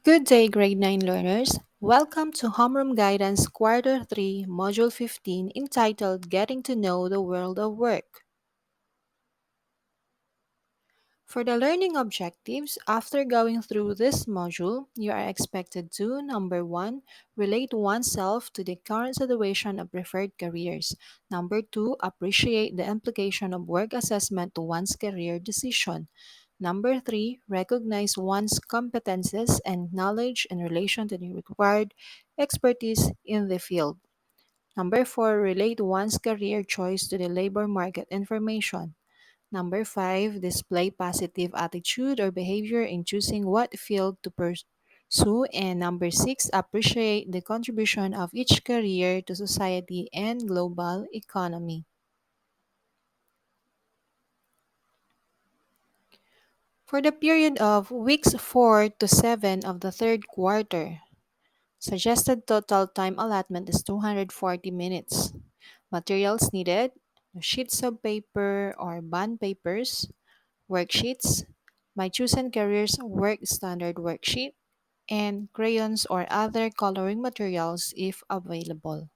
Good day, Grade 9 learners. Welcome to Homeroom Guidance Quarter 3, Module 15, entitled Getting to Know the World of Work. For the learning objectives, after going through this module, you are expected to number 1, relate oneself to the current situation of preferred careers. Number 2, appreciate the implication of work assessment to one's career decision. Number 3, recognize one's competences and knowledge in relation to the required expertise in the field. Number 4, relate one's career choice to the labor market information. Number 5, display positive attitude or behavior in choosing what field to pursue. And number 6, appreciate the contribution of each career to society and global economy. For the period of weeks 4 to 7 of the third quarter, suggested total time allotment is 240 minutes. Materials needed: sheets of paper or bond papers, worksheets, my chosen career's work standard worksheet, and crayons or other coloring materials if available.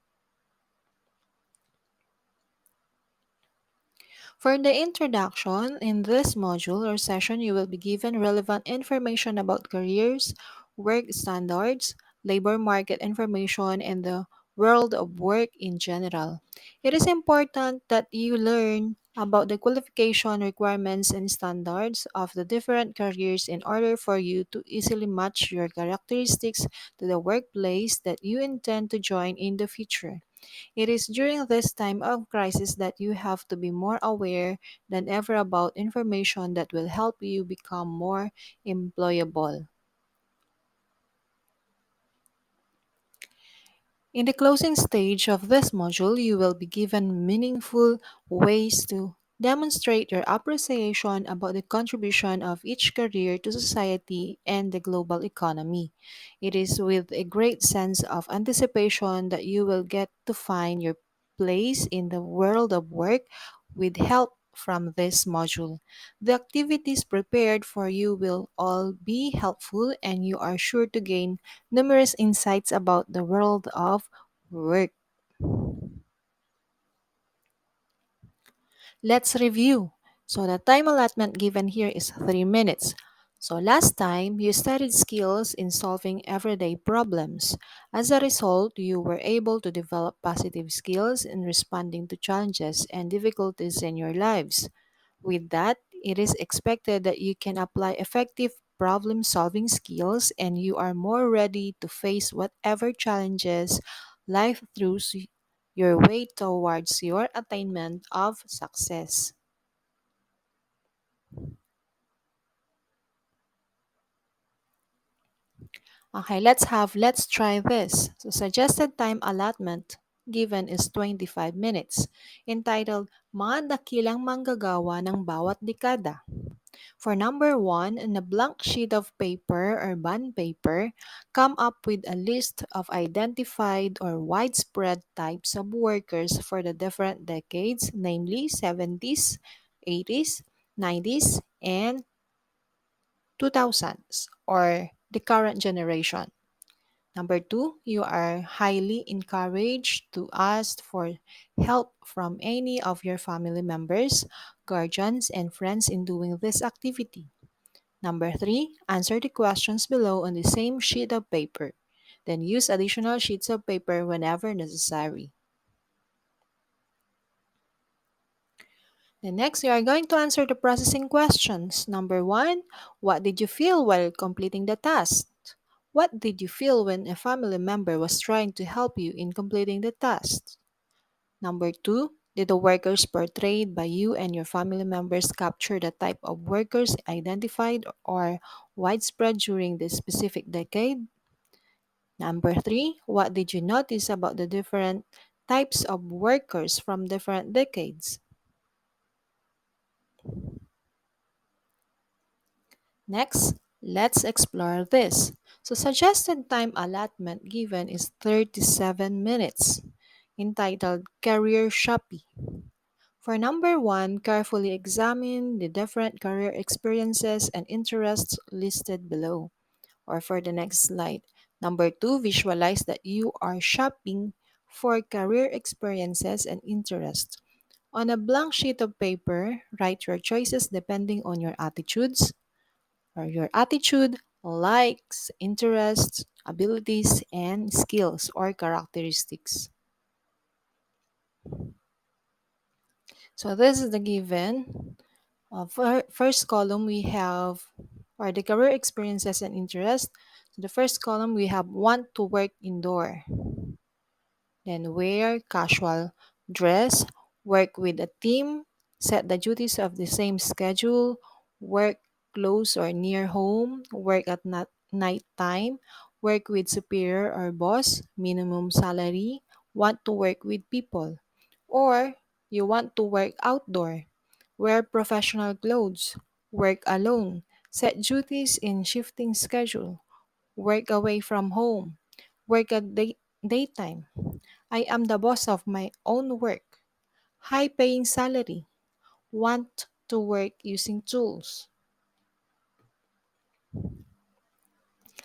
For the introduction, in this module or session, you will be given relevant information about careers, work standards, labor market information, and the world of work in general. It is important that you learn about the qualification requirements and standards of the different careers in order for you to easily match your characteristics to the workplace that you intend to join in the future. It is during this time of crisis that you have to be more aware than ever about information that will help you become more employable. In the closing stage of this module, you will be given meaningful ways to demonstrate your appreciation about the contribution of each career to society and the global economy. It is with a great sense of anticipation that you will get to find your place in the world of work with help from this module. The activities prepared for you will all be helpful, and you are sure to gain numerous insights about the world of work. Let's review. So the time allotment given here is 3 minutes. So last time, you studied skills in solving everyday problems. As a result, you were able to develop positive skills in responding to challenges and difficulties in your lives. With that, it is expected that you can apply effective problem solving skills and you are more ready to face whatever challenges life throws your way towards your attainment of success. Okay, let's try this. So suggested time allotment given is 25 minutes, entitled Mga Dakilang Manggagawa ng Bawat Dekada. For number 1, on a blank sheet of paper or bond paper, come up with a list of identified or widespread types of workers for the different decades, namely 70s, 80s, 90s, and 2000s, or the current generation. Number 2, you are highly encouraged to ask for help from any of your family members, guardians, and friends in doing this activity. Number 3, answer the questions below on the same sheet of paper. Then use additional sheets of paper whenever necessary. Then next, you are going to answer the processing questions. Number 1, what did you feel while completing the task? What did you feel when a family member was trying to help you in completing the task? Number 2, did the workers portrayed by you and your family members capture the type of workers identified or widespread during this specific decade? Number 3, what did you notice about the different types of workers from different decades? Next, let's explore this. So suggested time allotment given is 37 minutes, entitled Career Shopee. For number 1, carefully examine the different career experiences and interests listed below. or for the next slide. Number two, visualize that you are shopping for career experiences and interests. On a blank sheet of paper, write your choices depending on your attitudes or your attitude, likes, interests, abilities, and skills or characteristics. So this is the given. For first column, we have or the career experiences and interests. So the first column, we have want to work indoor. Then wear casual dress, work with a team, set the duties of the same schedule, work close or near home, work at night time, work with superior or boss, minimum salary, want to work with people. Or you want to work outdoor, wear professional clothes, work alone, set duties in shifting schedule, work away from home, work at daytime. I am the boss of my own work. High paying salary. Want to work using tools.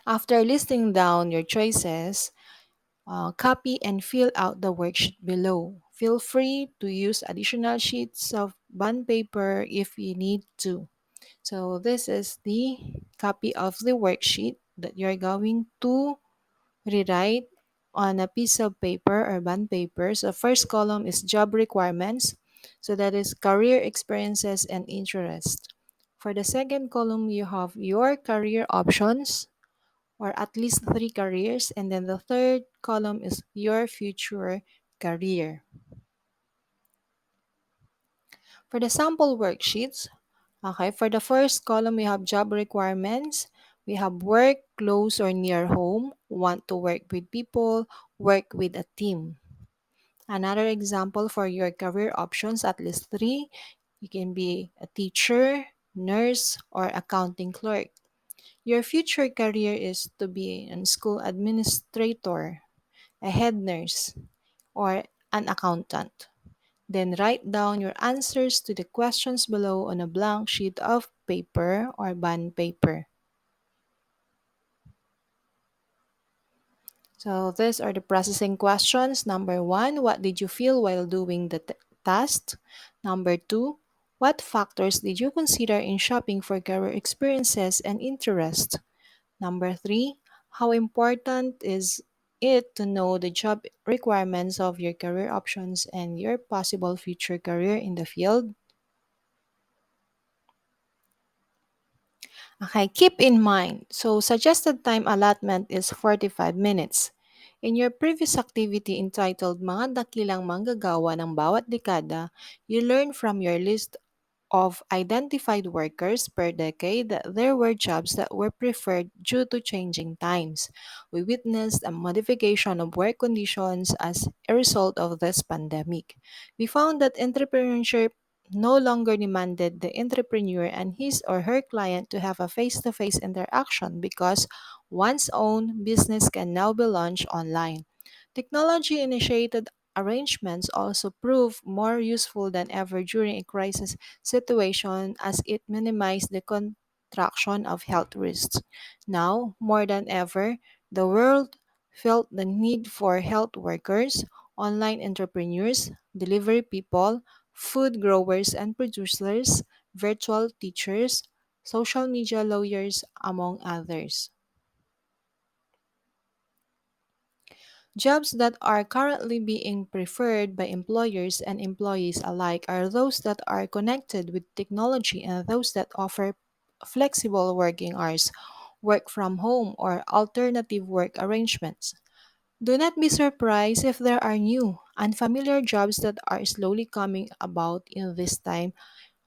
After listing down your choices, copy and fill out the worksheet below. Feel free to use additional sheets of bond paper if you need to. So this is the copy of the worksheet that you're going to rewrite on a piece of paper or bond paper. So first column is job requirements. So that is career experiences and interest. For the second column, you have your career options or at least three careers. And then the third column is your future career. For the sample worksheets, okay, for the first column, we have job requirements. We have work close or near home, want to work with people, work with a team. Another example for your career options, at least three, you can be a teacher, nurse, or accounting clerk. Your future career is to be a school administrator, a head nurse, or an accountant. Then write down your answers to the questions below on a blank sheet of paper or bond paper. So these are the processing questions. Number one, what did you feel while doing the task? Number two, what factors did you consider in shopping for career experiences and interest? Number three, how important is it to know the job requirements of your career options and your possible future career in the field? Okay, keep in mind, so suggested time allotment is 45 minutes. In your previous activity entitled Mga Dakilang Manggagawa ng Bawat Dekada, you learn from your list of identified workers per decade that there were jobs that were preferred due to changing times. We witnessed a modification of work conditions as a result of this pandemic. We found that entrepreneurship no longer demanded the entrepreneur and his or her client to have a face to face interaction because one's own business can now be launched online. Technology initiated arrangements also prove more useful than ever during a crisis situation as it minimized the contraction of health risks. Now, more than ever, the world felt the need for health workers, online entrepreneurs, delivery people, food growers and producers, virtual teachers, social media lawyers, among others. Jobs that are currently being preferred by employers and employees alike are those that are connected with technology and those that offer flexible working hours, work from home, or alternative work arrangements. Do not be surprised if there are new, unfamiliar jobs that are slowly coming about in this time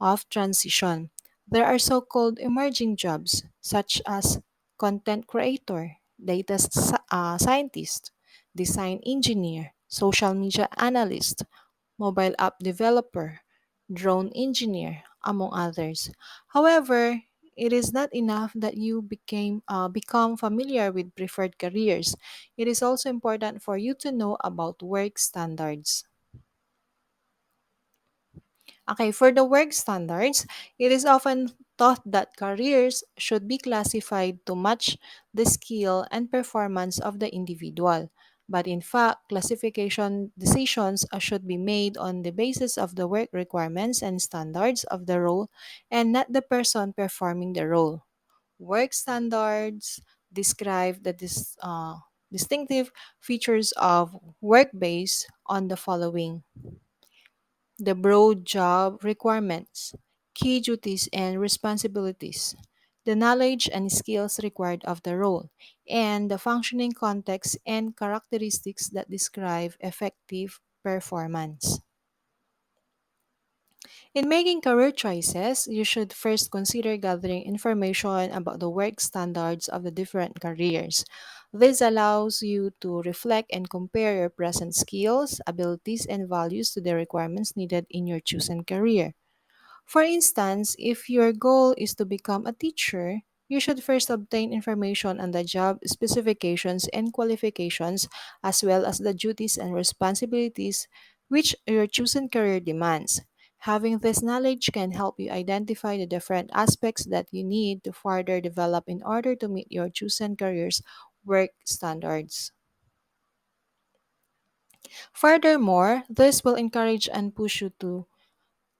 of transition. There are so called emerging jobs, such as content creator, scientist, design engineer, social media analyst, mobile app developer, drone engineer, among others. However, it is not enough that you become familiar with preferred careers. It is also important for you to know about work standards. Okay, for the work standards, it is often thought that careers should be classified to match the skill and performance of the individual. But in fact, classification decisions should be made on the basis of the work requirements and standards of the role and not the person performing the role. Work standards describe the distinctive features of work based on the following: the broad job requirements, key duties and responsibilities, the knowledge and skills required of the role, and the functioning context and characteristics that describe effective performance. In making career choices, you should first consider gathering information about the work standards of the different careers. This allows you to reflect and compare your present skills, abilities, and values to the requirements needed in your chosen career. For instance, if your goal is to become a teacher, you should first obtain information on the job specifications and qualifications, as well as the duties and responsibilities which your chosen career demands. Having this knowledge can help you identify the different aspects that you need to further develop in order to meet your chosen career's work standards. Furthermore, this will encourage and push you to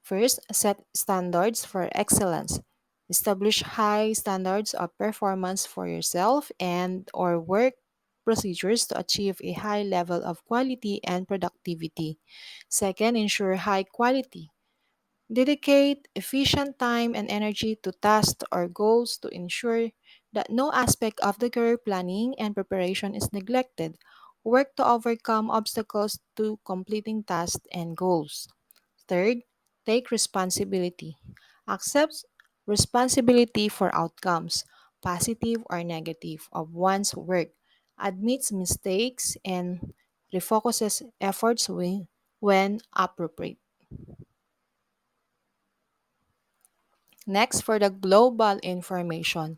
first, set standards for excellence. Establish high standards of performance for yourself and or work procedures to achieve a high level of quality and productivity. Second, ensure high quality. Dedicate efficient time and energy to tasks or goals to ensure that no aspect of the career planning and preparation is neglected. Work to overcome obstacles to completing tasks and goals. Third, take responsibility. Accept responsibility for outcomes, positive or negative, of one's work. Admits mistakes and refocuses efforts when appropriate. Next, for the global information.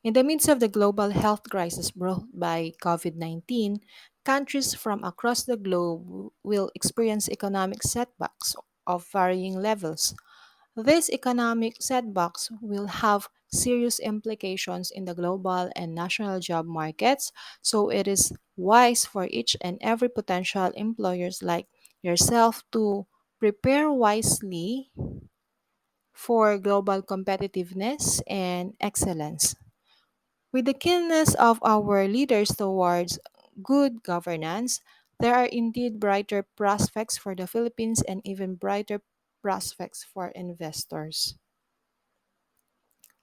In the midst of the global health crisis brought by COVID 19, countries from across the globe will experience economic setbacks of varying levels. These economic setbacks will have serious implications in the global and national job markets, so it is wise for each and every potential employers like yourself to prepare wisely for global competitiveness and excellence. With the keenness of our leaders towards good governance, there are indeed brighter prospects for the Philippines and even brighter prospects for investors.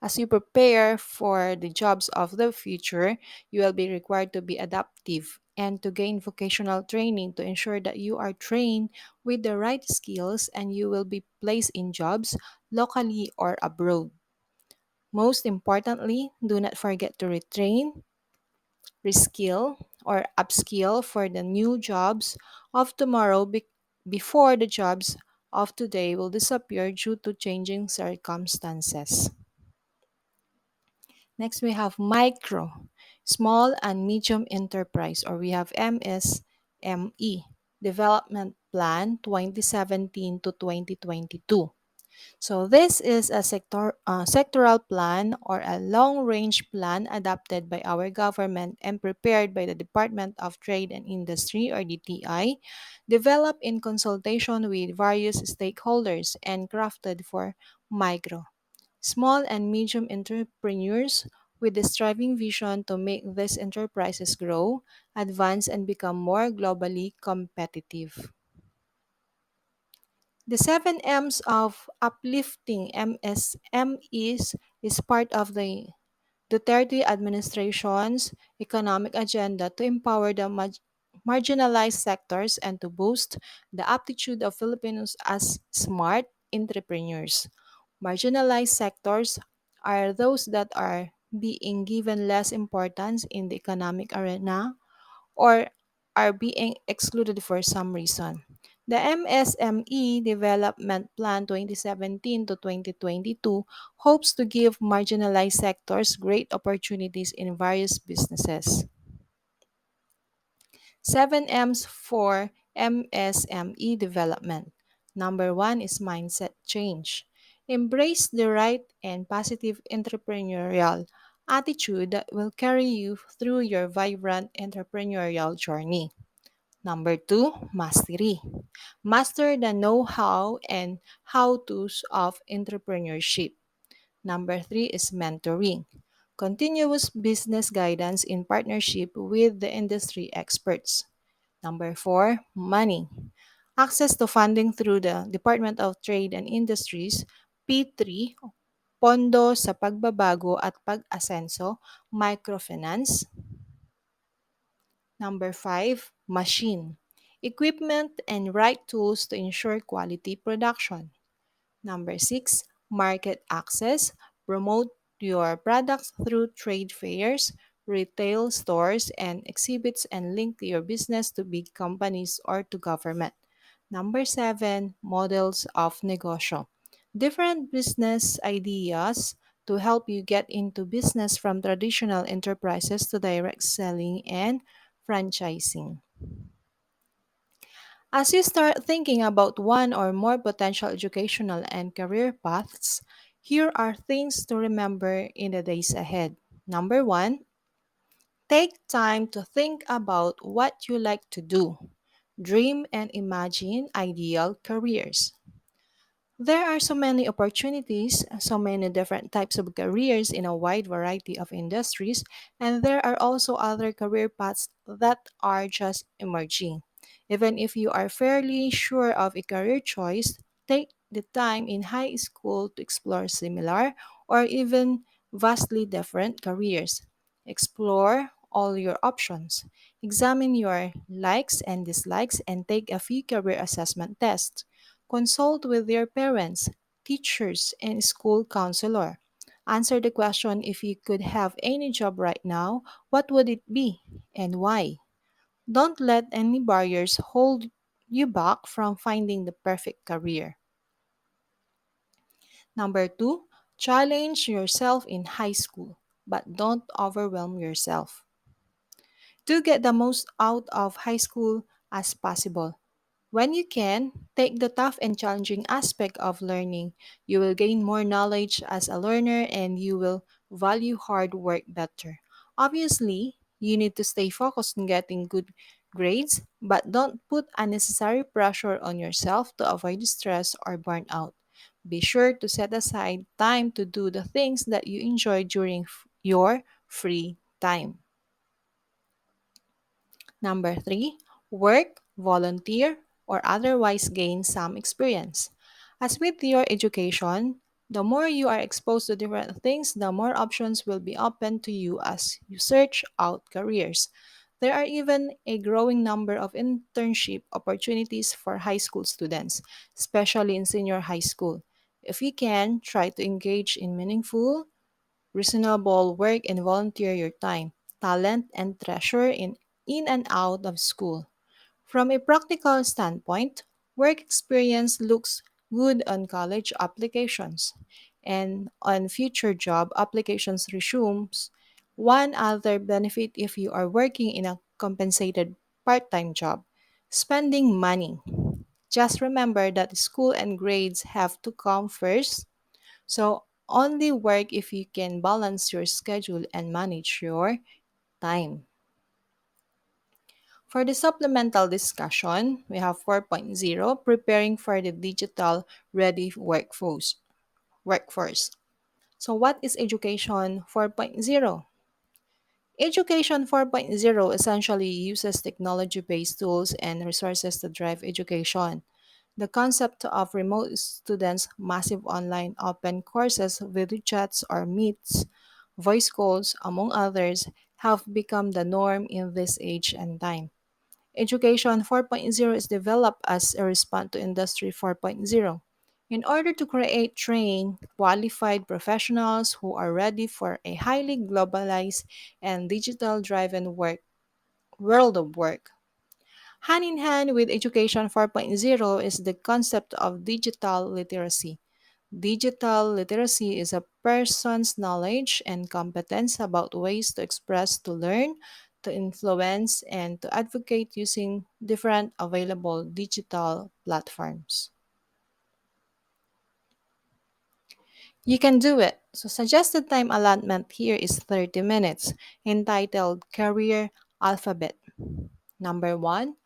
As you prepare for the jobs of the future, you will be required to be adaptive and to gain vocational training to ensure that you are trained with the right skills and you will be placed in jobs locally or abroad. Most importantly, do not forget to retrain, reskill, or upskill for the new jobs of tomorrow before the jobs of today will disappear due to changing circumstances. Next, we have micro, small and medium enterprise, or we have MSME Development Plan 2017 to 2022. So this is a sectoral plan or a long-range plan adopted by our government and prepared by the Department of Trade and Industry or DTI, developed in consultation with various stakeholders and crafted for micro, small and medium entrepreneurs with the striving vision to make these enterprises grow, advance and become more globally competitive. The seven M's of uplifting MSMEs is part of the Duterte administration's economic agenda to empower the marginalized sectors and to boost the aptitude of Filipinos as smart entrepreneurs. Marginalized sectors are those that are being given less importance in the economic arena or are being excluded for some reason. The MSME Development Plan 2017 to 2022 hopes to give marginalized sectors great opportunities in various businesses. 7 M's for MSME development. Number one is mindset change. Embrace the right and positive entrepreneurial attitude that will carry you through your vibrant entrepreneurial journey. Number two, mastery. Master the know how and how to's of entrepreneurship. Number three is mentoring. Continuous business guidance in partnership with the industry experts. Number four, money. Access to funding through the Department of Trade and Industries, P3, pondo sa pagbabago at pag-asenso, microfinance. Number five, machine. Equipment and right tools to ensure quality production. Number six, market access. Promote your products through trade fairs, retail stores, and exhibits and link your business to big companies or to government. Number seven, models of negosyo. Different business ideas to help you get into business from traditional enterprises to direct selling and franchising. As you start thinking about one or more potential educational and career paths, here are things to remember in the days ahead. Number one, take time to think about what you like to do. Dream and imagine ideal careers. There are so many opportunities, so many different types of careers in a wide variety of industries, and there are also other career paths that are just emerging. Even if you are fairly sure of a career choice, take the time in high school to explore similar or even vastly different careers. Explore all your options. Examine your likes and dislikes and take a few career assessment tests. Consult with your parents, teachers, and school counselor. Answer the question, if you could have any job right now, what would it be and why? Don't let any barriers hold you back from finding the perfect career. Number two, challenge yourself in high school, but don't overwhelm yourself. To get the most out of high school as possible. When you can, take the tough and challenging aspect of learning. You will gain more knowledge as a learner and you will value hard work better. Obviously, you need to stay focused on getting good grades, but don't put unnecessary pressure on yourself to avoid stress or burnout. Be sure to set aside time to do the things that you enjoy during your free time. Number three, work, volunteer, or otherwise gain some experience. As with your education, the more you are exposed to different things, the more options will be open to you as you search out careers. There are even a growing number of internship opportunities for high school students, especially in senior high school. If you can, try to engage in meaningful, reasonable work and volunteer your time, talent, and treasure in and out of school. From a practical standpoint, work experience looks good on college applications and on future job applications resumes. One other benefit if you are working in a compensated part-time job, spending money. Just remember that school and grades have to come first, so only work if you can balance your schedule and manage your time. For the supplemental discussion, we have 4.0, preparing for the digital ready workforce. So what is education 4.0? Education 4.0 essentially uses technology-based tools and resources to drive education. The concept of remote students, massive online open courses, video chats or meets, voice calls, among others, have become the norm in this age and time. Education 4.0 is developed as a response to Industry 4.0 in order to create trained, qualified professionals who are ready for a highly globalized and digital driven world of work. Hand in hand with Education 4.0 is the concept of digital literacy. Digital literacy is a person's knowledge and competence about ways to express, to learn, to influence, and to advocate using different available digital platforms. You can do it. So, suggested time allotment here is 30 minutes, entitled Career Alphabet. Number one,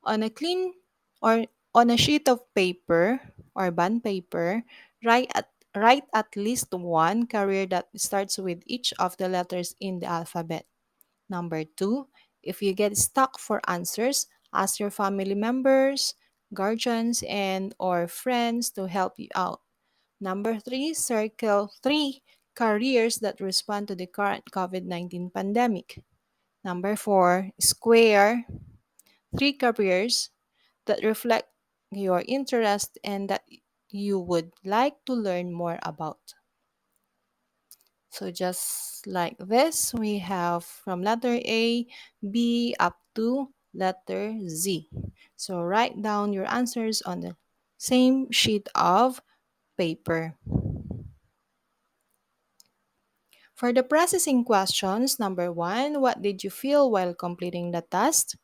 on a clean or on a sheet of paper or bond paper, write at least one career that starts with each of the letters in the alphabet. Number two, if you get stuck for answers, ask your family members, guardians, and or friends to help you out. Number three, circle three careers that respond to the current COVID-19 pandemic. Number four, square three careers that reflect your interest and that you would like to learn more about. So just like this, we have from letter A, B up to letter Z. So write down your answers on the same sheet of paper. For the processing questions, number one, what did you feel while completing the task?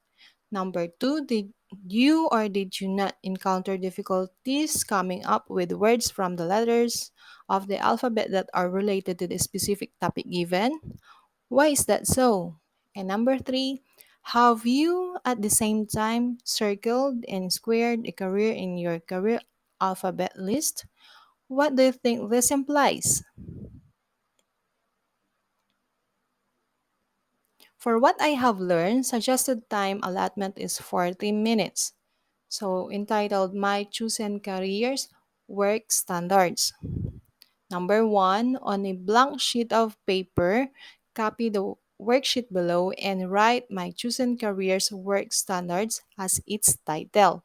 Number two, did you or did you not encounter difficulties coming up with words from the letters of the alphabet that are related to the specific topic given? Why is that so? And number three, have you at the same time circled and squared a career in your career alphabet list? What do you think this implies? For what I have learned, suggested time allotment is 40 minutes. So, entitled My Chosen Careers Work Standards. Number one, on a blank sheet of paper, copy the worksheet below and write My Chosen Careers Work Standards as its title.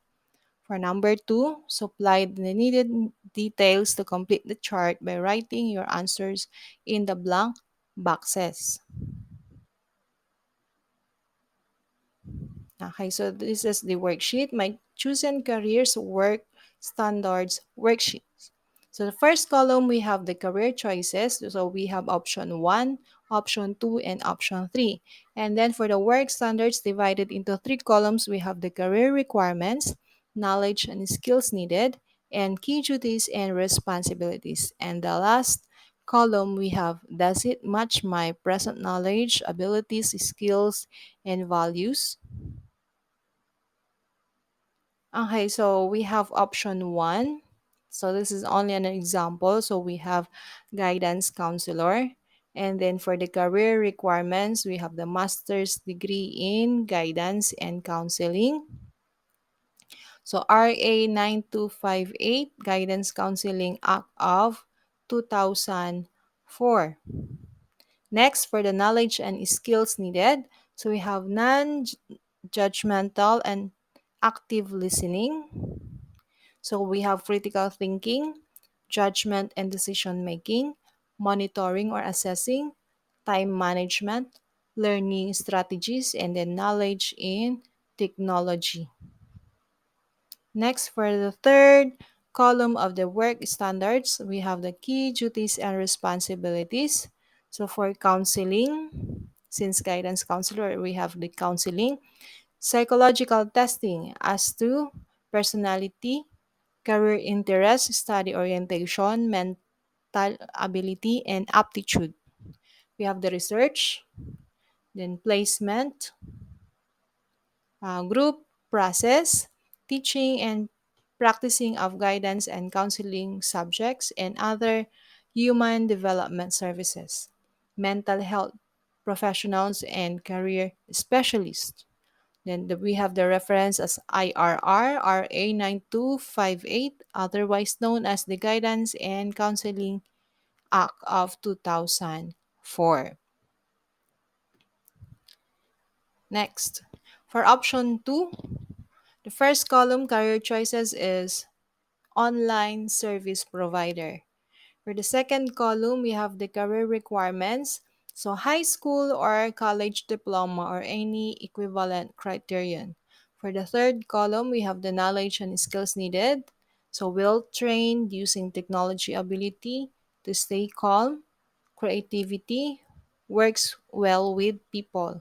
For number two, supply the needed details to complete the chart by writing your answers in the blank boxes. Okay, so this is the worksheet, My Chosen Careers Work Standards worksheet. So the first column, we have the career choices. So we have option 1, option 2, and option 3. And then for the work standards divided into three columns, we have the career requirements, knowledge and skills needed, and key duties and responsibilities. And the last column, we have does it match my present knowledge, abilities, skills, and values? Okay, so we have option one. So this is only an example. So we have guidance counselor. And then for the career requirements, we have the master's degree in guidance and counseling. So RA 9258, Guidance Counseling Act of 2004. Next, for the knowledge and skills needed, so we have non judgmental and active listening. So we have critical thinking, judgment and decision making, monitoring or assessing, time management, learning strategies, and then knowledge in technology. Next, for the third column of the work standards, we have the key duties and responsibilities. So for counseling, since guidance counselor, we have the counseling, psychological testing as to personality, career interest, study orientation, mental ability, and aptitude. We have the research, then placement, group process, teaching and practicing of guidance and counseling subjects, and other human development services, mental health professionals, and career specialists. Then we have the reference as IRR, RA 9258, otherwise known as the Guidance and Counseling Act of 2004. Next, for option 2, the first column, career choices, is online service provider. For the second column, we have the career requirements. So high school or college diploma or any equivalent criterion. For the third column, we have the knowledge and skills needed. So well trained using technology ability to stay calm, creativity, works well with people.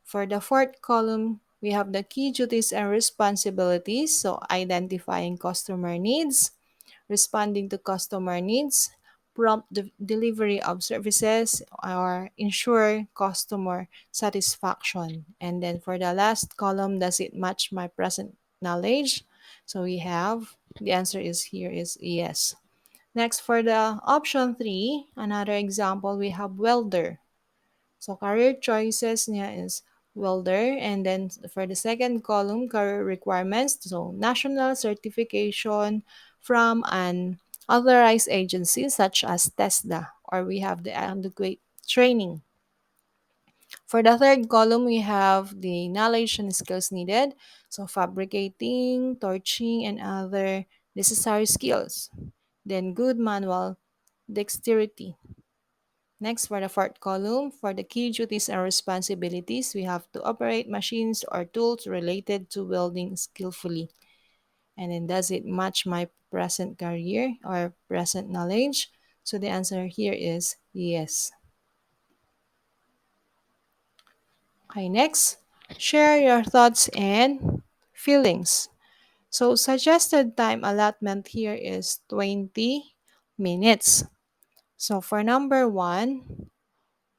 For the fourth column, we have the key duties and responsibilities. So identifying customer needs, responding to customer needs, prompt delivery of services, or ensure customer satisfaction. And then for the last column, does it match my present knowledge? So we have the answer is here is yes. Next, for the option 3, another example, we have welder. So career choices niya is welder. And then for the second column, career requirements. So national certification from an authorized agency such as TESDA, or we have the adequate training. For the third column, we have the knowledge and skills needed. So fabricating, torching, and other necessary skills. Then good manual dexterity. Next, for the fourth column, for the key duties and responsibilities, we have to operate machines or tools related to welding skillfully. And then, does it match my present career or present knowledge? So the answer here is yes. Okay, next, share your thoughts and feelings. So suggested time allotment here is 20 minutes. So for number 1,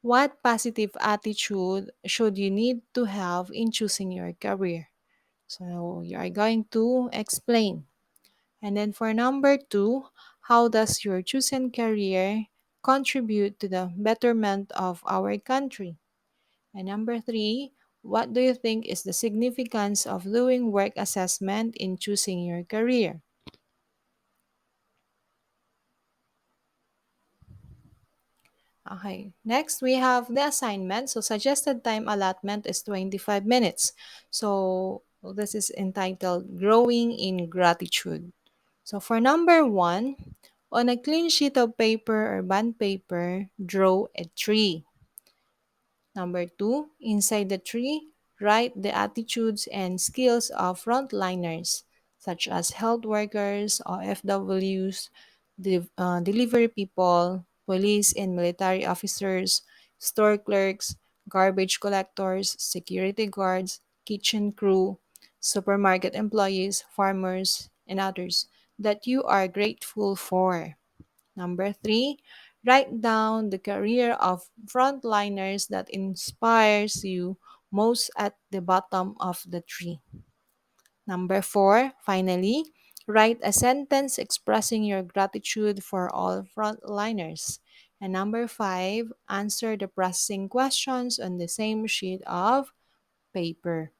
what positive attitude should you need to have in choosing your career? So you are going to explain. And then for number 2, how does your chosen career contribute to the betterment of our country? And number 3, what do you think is the significance of doing work assessment in choosing your career? Okay. Next, we have the assignment. So, suggested time allotment is 25 minutes. So, this is entitled Growing in Gratitude. So, for number 1, on a clean sheet of paper or bond paper, draw a tree. Number 2, inside the tree, write the attitudes and skills of frontliners, such as health workers, OFWs, delivery people, police and military officers, store clerks, garbage collectors, security guards, kitchen crew, supermarket employees, farmers, and others that you are grateful for. Number 3, write down the career of frontliners that inspires you most at the bottom of the tree. Number 4, finally, write a sentence expressing your gratitude for all frontliners. And number 5, answer the processing questions on the same sheet of paper.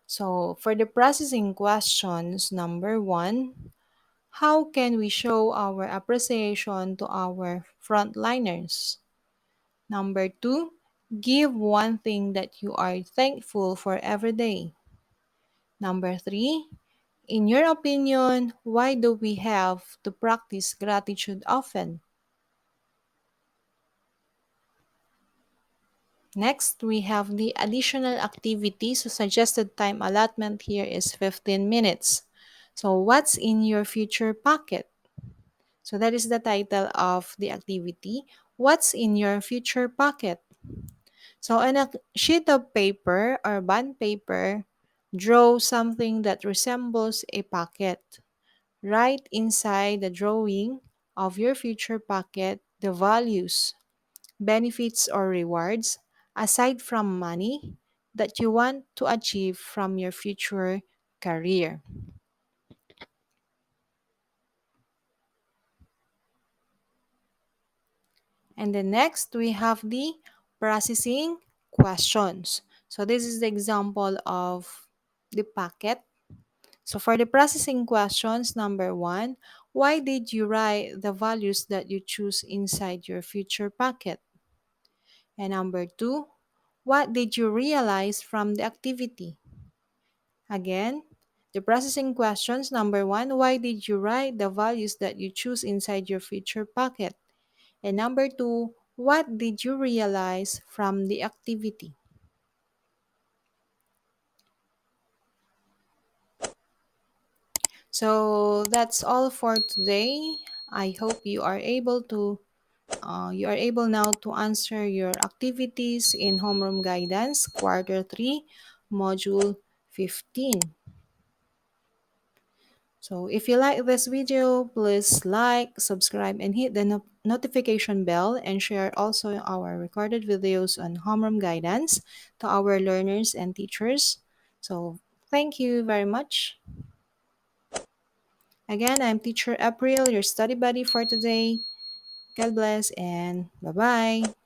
So, for the processing questions, number 1, how can we show our appreciation to our frontliners? Number 2, give one thing that you are thankful for every day. Number 3, in your opinion, why do we have to practice gratitude often? Next, we have the additional activity. So suggested time allotment here is 15 minutes. So what's in your future pocket? So that is the title of the activity. What's in your future pocket? So on a sheet of paper or bond paper, draw something that resembles a pocket. Write inside the drawing of your future pocket the values, benefits, or rewards, aside from money, that you want to achieve from your future career. And then next, we have the processing questions. So this is the example of the packet. So for the processing questions, number 1, why did you write the values that you choose inside your future packet? And number 2, what did you realize from the activity? Again, the processing questions, number 1, why did you write the values that you choose inside your future packet? And number 2, what did you realize from the activity? So that's all for today. I hope you are able now to answer your activities in Homeroom Guidance Quarter 3, Module 15. So if you like this video, please like, subscribe, and hit the notification bell, and share also our recorded videos on homeroom guidance to our learners and teachers. So thank you very much. Again, I'm Teacher April, your study buddy for today. God bless and bye-bye.